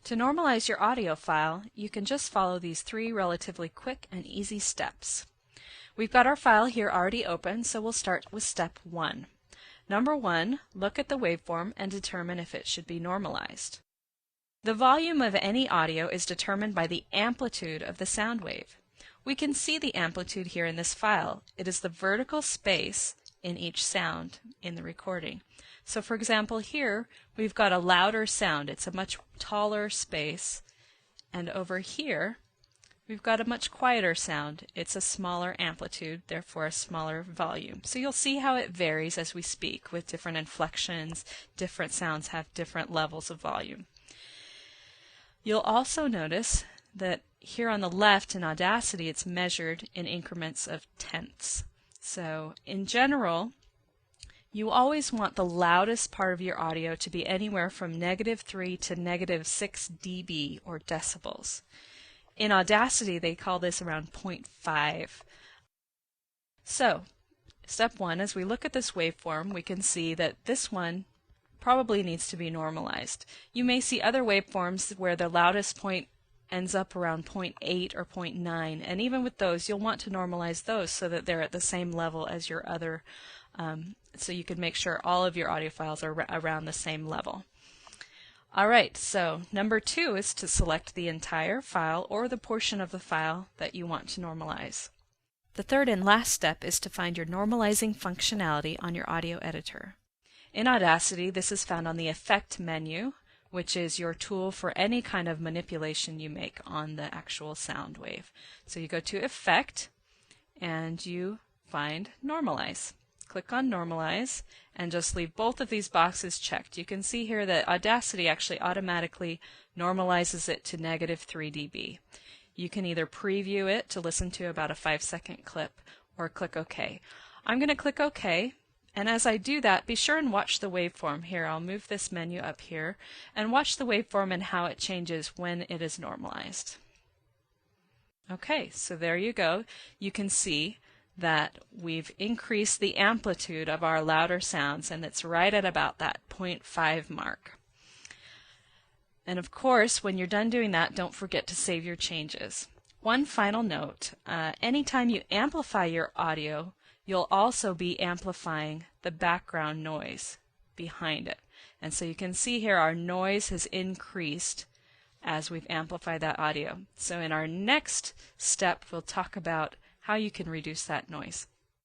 To normalize your audio file, you can just follow these 3 relatively quick and easy steps. We've got our file here already open, so we'll start with step 1. Number 1, look at the waveform and determine if it should be normalized. The volume of any audio is determined by the amplitude of the sound wave. We can see the amplitude here in this file. It is the vertical space in each sound in the recording. So for example here we've got a louder sound. It's a much taller space, and over here we've got a much quieter sound. It's a smaller amplitude, therefore a smaller volume. So you'll see how it varies as we speak with different inflections. Different sounds have different levels of volume. You'll also notice that here on the left in Audacity it's measured in increments of tenths. So in general, you always want the loudest part of your audio to be anywhere from -3 to -6 dB or decibels. In Audacity they call this around 0.5. So step 1, as we look at this waveform, we can see that this one probably needs to be normalized. You may see other waveforms where the loudest point ends up around 0.8 or 0.9, and even with those you'll want to normalize those so that they're at the same level as your other, so you can make sure all of your audio files are around the same level. Alright, so number 2 is to select the entire file or the portion of the file that you want to normalize. The third and last step is to find your normalizing functionality on your audio editor. In Audacity, this is found on the Effect menu, which is your tool for any kind of manipulation you make on the actual sound wave. So you go to Effect and you find Normalize. Click on Normalize and just leave both of these boxes checked. You can see here that Audacity actually automatically normalizes it to -3 dB. You can either preview it to listen to about a 5-second clip or click OK. I'm going to click OK. And as I do that, be sure and watch the waveform here. I'll move this menu up here and watch the waveform and how it changes when it is normalized. Okay, so there you go. You can see that we've increased the amplitude of our louder sounds, and it's right at about that 0.5 mark. And of course, when you're done doing that, don't forget to save your changes. One final note, anytime you amplify your audio, you'll also be amplifying the background noise behind it. And so you can see here our noise has increased as we've amplified that audio. So in our next step, we'll talk about how you can reduce that noise.